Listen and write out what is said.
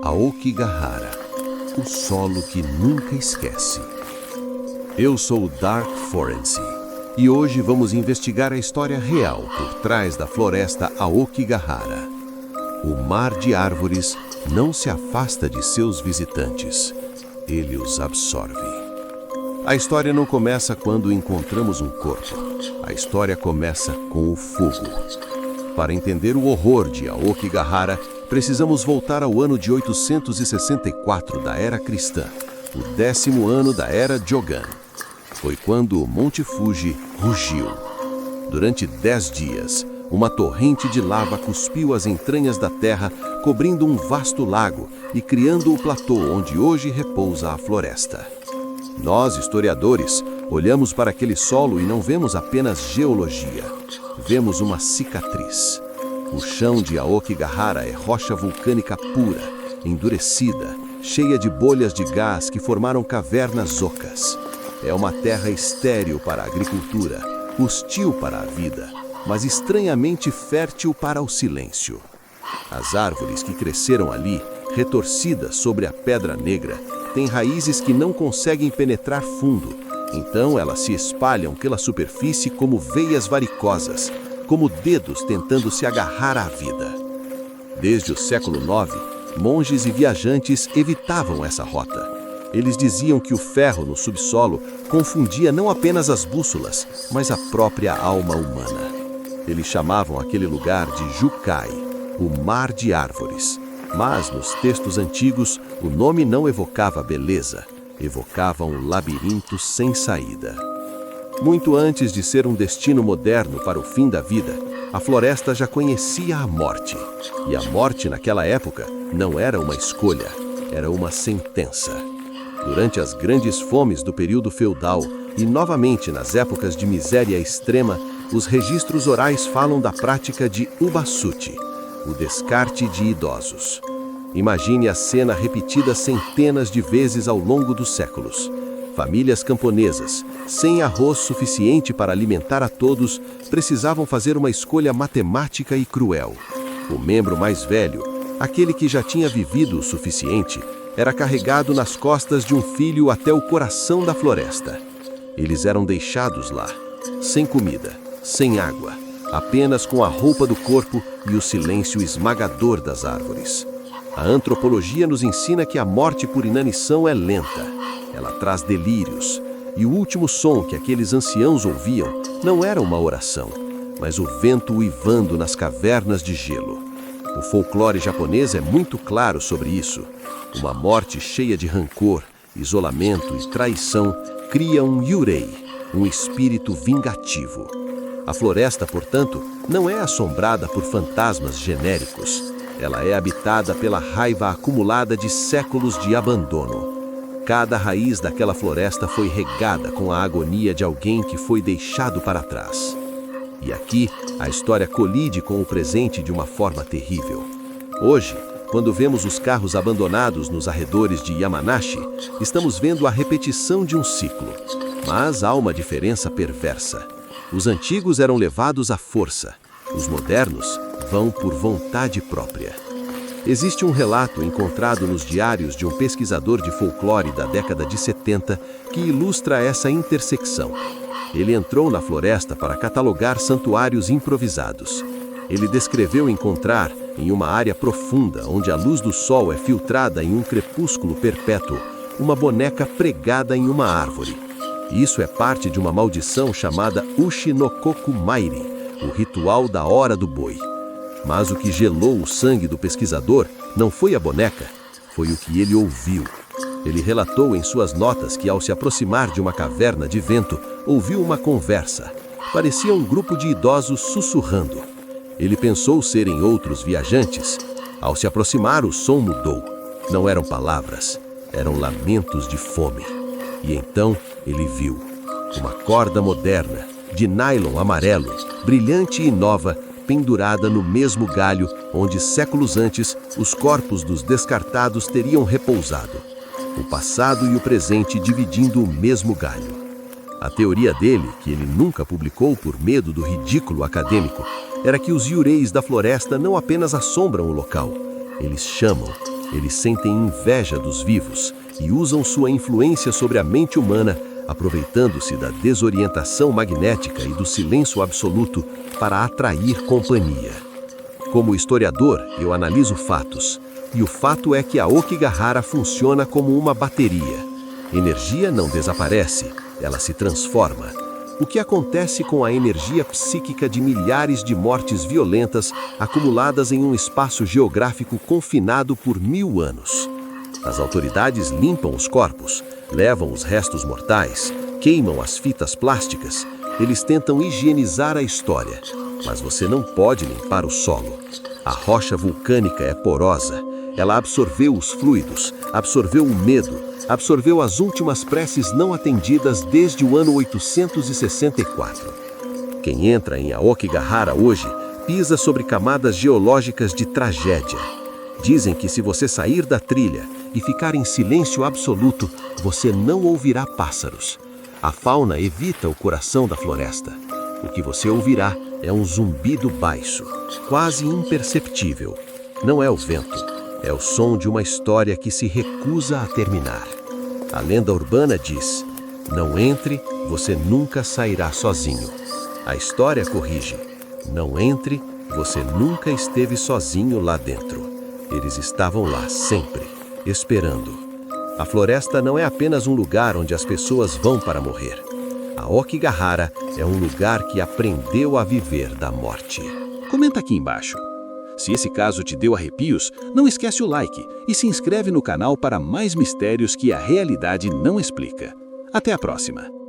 Aokigahara, o solo que nunca esquece. Eu sou Dark Forense e hoje vamos investigar a história real por trás da floresta Aokigahara. O mar de árvores não se afasta de seus visitantes, ele os absorve. A história não começa quando encontramos um corpo, a história começa com o fogo. Para entender o horror de Aokigahara, precisamos voltar ao ano de 864 da Era Cristã, o 10º ano da Era Jogan. Foi quando o Monte Fuji rugiu. Durante 10 dias, uma torrente de lava cuspiu as entranhas da terra, cobrindo um vasto lago e criando o platô onde hoje repousa a floresta. Nós, historiadores, olhamos para aquele solo e não vemos apenas geologia. Vemos uma cicatriz. O chão de Aokigahara é rocha vulcânica pura, endurecida, cheia de bolhas de gás que formaram cavernas ocas. É uma terra estéril para a agricultura, hostil para a vida, mas estranhamente fértil para o silêncio. As árvores que cresceram ali, retorcidas sobre a pedra negra, têm raízes que não conseguem penetrar fundo, então elas se espalham pela superfície como veias varicosas, como dedos tentando se agarrar à vida. Desde o século IX, monges e viajantes evitavam essa rota. Eles diziam que o ferro no subsolo confundia não apenas as bússolas, mas a própria alma humana. Eles chamavam aquele lugar de Jukai, o mar de árvores. Mas nos textos antigos, o nome não evocava beleza, evocava um labirinto sem saída. Muito antes de ser um destino moderno para o fim da vida, a floresta já conhecia a morte. E a morte naquela época não era uma escolha, era uma sentença. Durante as grandes fomes do período feudal e novamente nas épocas de miséria extrema, os registros orais falam da prática de ubasuti, o descarte de idosos. Imagine a cena repetida centenas de vezes ao longo dos séculos. Famílias camponesas, sem arroz suficiente para alimentar a todos, precisavam fazer uma escolha matemática e cruel. O membro mais velho, aquele que já tinha vivido o suficiente, era carregado nas costas de um filho até o coração da floresta. Eles eram deixados lá, sem comida, sem água, apenas com a roupa do corpo e o silêncio esmagador das árvores. A antropologia nos ensina que a morte por inanição é lenta. Ela traz delírios, e o último som que aqueles anciãos ouviam não era uma oração, mas o vento uivando nas cavernas de gelo. O folclore japonês é muito claro sobre isso. Uma morte cheia de rancor, isolamento e traição cria um yurei, um espírito vingativo. A floresta, portanto, não é assombrada por fantasmas genéricos. Ela é habitada pela raiva acumulada de séculos de abandono. Cada raiz daquela floresta foi regada com a agonia de alguém que foi deixado para trás. E aqui, a história colide com o presente de uma forma terrível. Hoje, quando vemos os carros abandonados nos arredores de Yamanashi, estamos vendo a repetição de um ciclo. Mas há uma diferença perversa. Os antigos eram levados à força. Os modernos vão por vontade própria. Existe um relato encontrado nos diários de um pesquisador de folclore da década de 70 que ilustra essa intersecção. Ele entrou na floresta para catalogar santuários improvisados. Ele descreveu encontrar, em uma área profunda onde a luz do sol é filtrada em um crepúsculo perpétuo, uma boneca pregada em uma árvore. Isso é parte de uma maldição chamada Ushi-no-koku Mairi, o ritual da hora do boi. Mas o que gelou o sangue do pesquisador não foi a boneca, foi o que ele ouviu. Ele relatou em suas notas que, ao se aproximar de uma caverna de vento, ouviu uma conversa. Parecia um grupo de idosos sussurrando. Ele pensou serem outros viajantes. Ao se aproximar, o som mudou. Não eram palavras, eram lamentos de fome. E então ele viu uma corda moderna, de nylon amarelo, brilhante e nova, pendurada no mesmo galho onde séculos antes os corpos dos descartados teriam repousado. O passado e o presente dividindo o mesmo galho. A teoria dele, que ele nunca publicou por medo do ridículo acadêmico, era que os yureis da floresta não apenas assombram o local, eles chamam, Eles sentem inveja dos vivos e usam sua influência sobre a mente humana, aproveitando-se da desorientação magnética e do silêncio absoluto para atrair companhia. Como historiador, eu analiso fatos, e o fato é que a Aokigahara funciona como uma bateria. Energia não desaparece, ela se transforma. O que acontece com a energia psíquica de milhares de mortes violentas acumuladas em um espaço geográfico confinado por 1000 anos? As autoridades limpam os corpos, levam os restos mortais, queimam as fitas plásticas. Eles tentam higienizar a história, mas você não pode limpar o solo. A rocha vulcânica é porosa. Ela absorveu os fluidos, absorveu o medo, absorveu as últimas preces não atendidas desde o ano 864. Quem entra em Aokigahara hoje pisa sobre camadas geológicas de tragédia. Dizem que se você sair da trilha e ficar em silêncio absoluto, você não ouvirá pássaros. A fauna evita o coração da floresta. O que você ouvirá é um zumbido baixo, quase imperceptível. Não é o vento. É o som de uma história que se recusa a terminar. A lenda urbana diz: não entre, você nunca sairá sozinho. A história corrige: não entre, você nunca esteve sozinho lá dentro. Eles estavam lá sempre, esperando. A floresta não é apenas um lugar onde as pessoas vão para morrer. A Aokigahara é um lugar que aprendeu a viver da morte. Comenta aqui embaixo. Se esse caso te deu arrepios, não esquece o like e se inscreve no canal para mais mistérios que a realidade não explica. Até a próxima!